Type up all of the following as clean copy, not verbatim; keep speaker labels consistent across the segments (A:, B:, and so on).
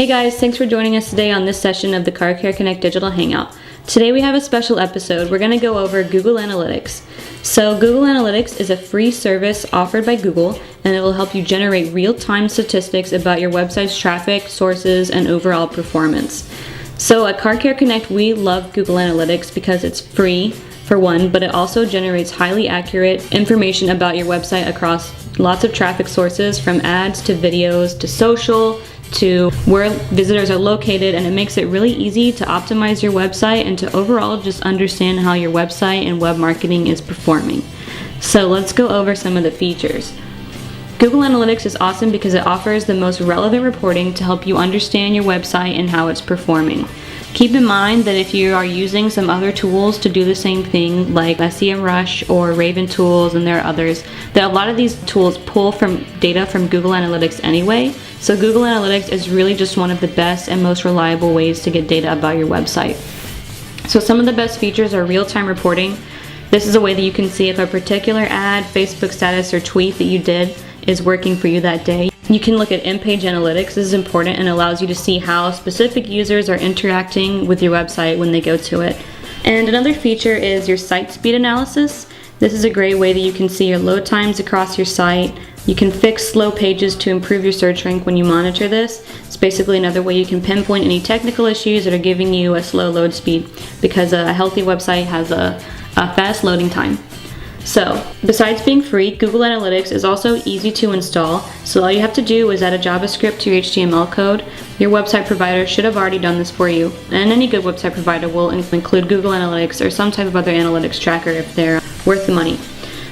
A: Hey guys, thanks for joining us today on this session of the Car Care Connect Digital Hangout. Today we have a special episode. We're going to go over Google Analytics. So Google Analytics is a free service offered by Google, and it will help you generate real-time statistics about your website's traffic, sources, and overall performance. So at Car Care Connect, we love Google Analytics because it's free, for one, but it also generates highly accurate information about your website across lots of traffic sources, from ads to videos to social, to where visitors are located, and it makes it really easy to optimize your website and to overall just understand how your website and web marketing is performing. So let's go over some of the features. Google Analytics is awesome because it offers the most relevant reporting to help you understand your website and how it's performing. Keep in mind that if you are using some other tools to do the same thing, like SEMrush or Raven Tools, and there are others, that a lot of these tools pull from data from Google Analytics anyway. So Google Analytics is really just one of the best and most reliable ways to get data about your website. So some of the best features are real-time reporting. This is a way that you can see if a particular ad, Facebook status, or tweet that you did is working for you that day. You can look at in-page analytics. This is important and allows you to see how specific users are interacting with your website when they go to it. And another feature is your site speed analysis. This is a great way that you can see your load times across your site. You can fix slow pages to improve your search rank when you monitor this. It's basically another way you can pinpoint any technical issues that are giving you a slow load speed, because a healthy website has a fast loading time. So, besides being free, Google Analytics is also easy to install. So all you have to do is add a JavaScript to your HTML code. Your website provider should have already done this for you. And any good website provider will include Google Analytics or some type of other analytics tracker if they're worth the money.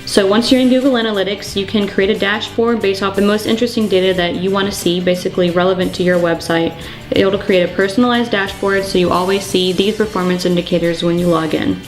A: So once you're in Google Analytics, you can create a dashboard based off the most interesting data that you want to see, basically relevant to your website. It'll create a personalized dashboard so you always see these performance indicators when you log in.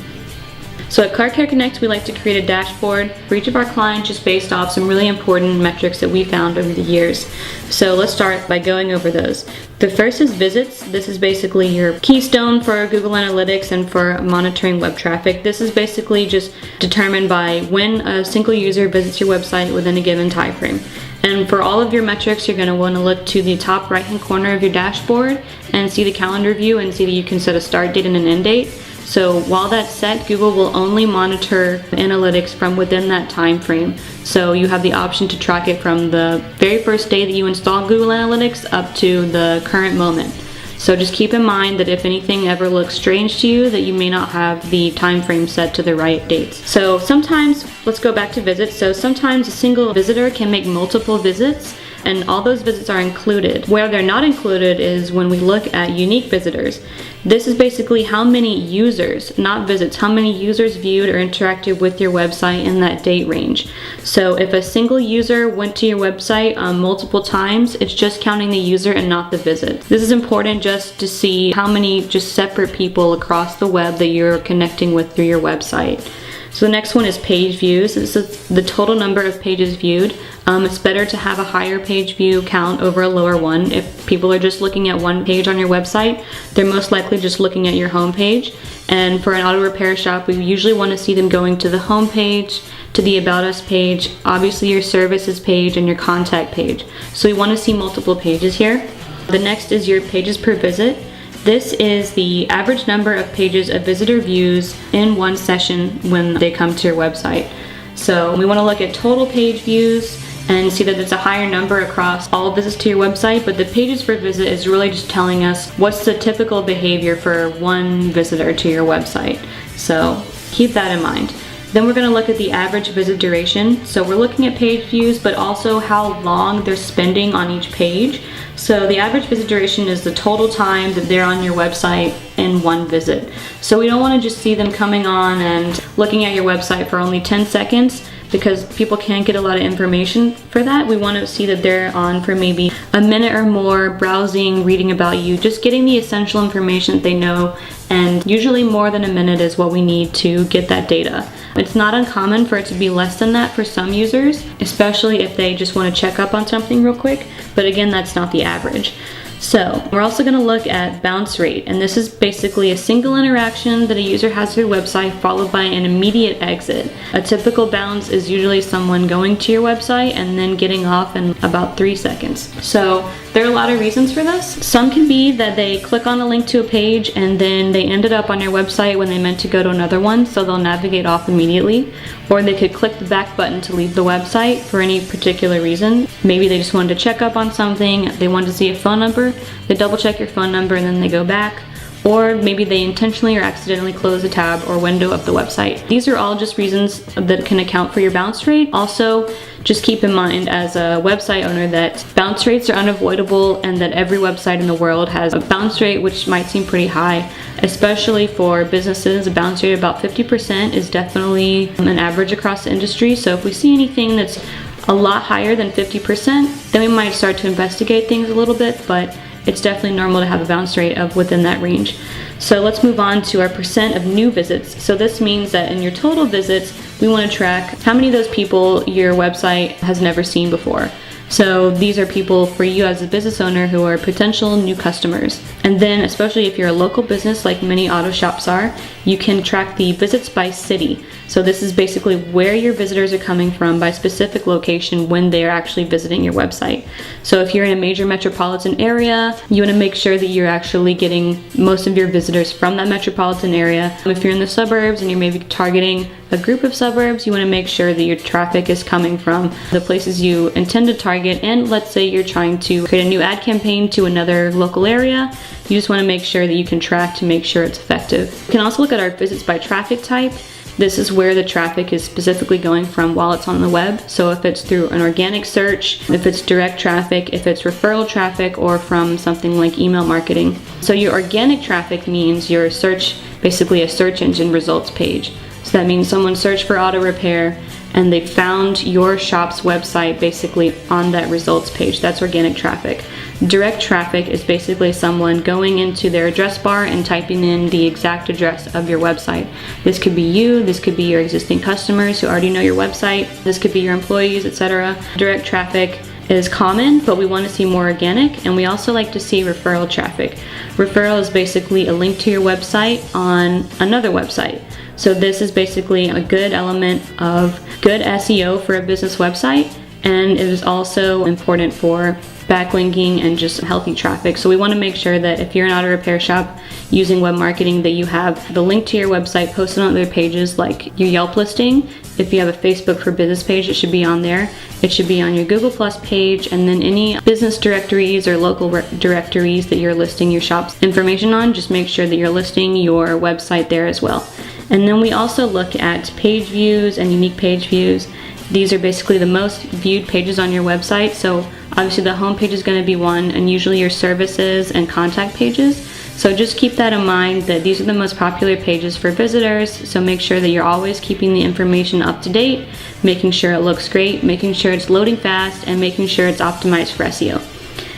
A: So at Car Care Connect, we like to create a dashboard for each of our clients just based off some really important metrics that we found over the years. So let's start by going over those. The first is visits. This is basically your keystone for Google Analytics and for monitoring web traffic. This is basically just determined by when a single user visits your website within a given time frame. And for all of your metrics, you're going to want to look to the top right-hand corner of your dashboard and see the calendar view and see that you can set a start date and an end date. So while that's set, Google will only monitor analytics from within that time frame. So you have the option to track it from the very first day that you install Google Analytics up to the current moment. So just keep in mind that if anything ever looks strange to you, that you may not have the time frame set to the right dates. So sometimes, let's go back to visits. So sometimes a single visitor can make multiple visits, and all those visits are included. Where they're not included is when we look at unique visitors. This is basically how many users, not visits, how many users viewed or interacted with your website in that date range. So if a single user went to your website multiple times, it's just counting the user and not the visit. This is important just to see how many just separate people across the web that you're connecting with through your website. So the next one is page views. This is the total number of pages viewed. It's better to have a higher page view count over a lower one. If people are just looking at one page on your website, they're most likely just looking at your home page. And for an auto repair shop, we usually want to see them going to the home page, to the About Us page, obviously your services page, and your contact page. So we want to see multiple pages here. The next is your pages per visit. This is the average number of pages a visitor views in one session when they come to your website. So we want to look at total page views and see that it's a higher number across all visits to your website, but the pages per visit is really just telling us what's the typical behavior for one visitor to your website. So keep that in mind. Then we're going to look at the average visit duration. So we're looking at page views, but also how long they're spending on each page. So the average visit duration is the total time that they're on your website in one visit. So we don't want to just see them coming on and looking at your website for only 10 seconds, because people can't get a lot of information for that. We want to see that they're on for maybe a minute or more, browsing, reading about you, just getting the essential information that they know, and usually more than a minute is what we need to get that data. It's not uncommon for it to be less than that for some users, especially if they just want to check up on something real quick, but again, that's not the average. So we're also going to look at bounce rate, and this is basically a single interaction that a user has with your website followed by an immediate exit. A typical bounce is usually someone going to your website and then getting off in about 3 seconds. So there are a lot of reasons for this. Some can be that they click on a link to a page and then they ended up on your website when they meant to go to another one, so they'll navigate off immediately. Or they could click the back button to leave the website for any particular reason. Maybe they just wanted to check up on something, they wanted to see a phone number, they double check your phone number and then they go back. Or maybe they intentionally or accidentally close a tab or window of the website. These are all just reasons that can account for your bounce rate. Also, just keep in mind as a website owner that bounce rates are unavoidable and that every website in the world has a bounce rate which might seem pretty high, especially for businesses. A bounce rate of about 50% is definitely an average across the industry. So if we see anything that's a lot higher than 50%, then we might start to investigate things a little bit, but it's definitely normal to have a bounce rate of within that range. So let's move on to our percent of new visits. So this means that in your total visits, we want to track how many of those people your website has never seen before. So these are people for you as a business owner who are potential new customers. And then especially if you're a local business like many auto shops are, you can track the visits by city. So this is basically where your visitors are coming from by specific location when they're actually visiting your website. So if you're in a major metropolitan area, you want to make sure that you're actually getting most of your visitors from that metropolitan area. If you're in the suburbs and you're maybe targeting a group of suburbs, you want to make sure that your traffic is coming from the places you intend to target. And let's say you're trying to create a new ad campaign to another local area, you just want to make sure that you can track to make sure it's effective. You can also look at our visits by traffic type. This is where the traffic is specifically going from while it's on the web. So if it's through an organic search, if it's direct traffic, if it's referral traffic, or from something like email marketing. So your organic traffic means your search, basically a search engine results page. So that means someone searched for auto repair and they found your shop's website basically on that results page. That's organic traffic. Direct traffic is basically someone going into their address bar and typing in the exact address of your website. This could be you, this could be your existing customers who already know your website, this could be your employees, etc. Direct traffic is common, but we want to see more organic, and we also like to see referral traffic. Referral is basically a link to your website on another website. So this is basically a good element of good SEO for a business website, and it is also important for backlinking and just healthy traffic. So we want to make sure that if you're an auto repair shop using web marketing, that you have the link to your website posted on other pages like your Yelp listing. If you have a Facebook for Business page, it should be on there. It should be on your Google Plus page, and then any business directories or local directories that you're listing your shop's information on, just make sure that you're listing your website there as well. And then we also look at page views and unique page views. These are basically the most viewed pages on your website. So obviously the home page is going to be one, and usually your services and contact pages. So just keep that in mind, that these are the most popular pages for visitors. So make sure that you're always keeping the information up to date, making sure it looks great, making sure it's loading fast, and making sure it's optimized for SEO.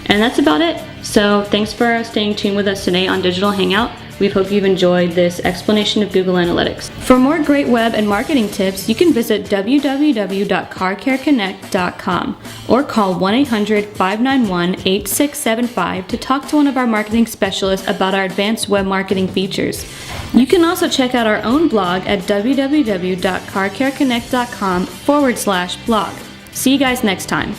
A: And that's about it. So thanks for staying tuned with us today on Digital Hangout. We hope you've enjoyed this explanation of Google Analytics. For more great web and marketing tips, you can visit www.carcareconnect.com or call 1-800-591-8675 to talk to one of our marketing specialists about our advanced web marketing features. You can also check out our own blog at www.carcareconnect.com/blog. See you guys next time.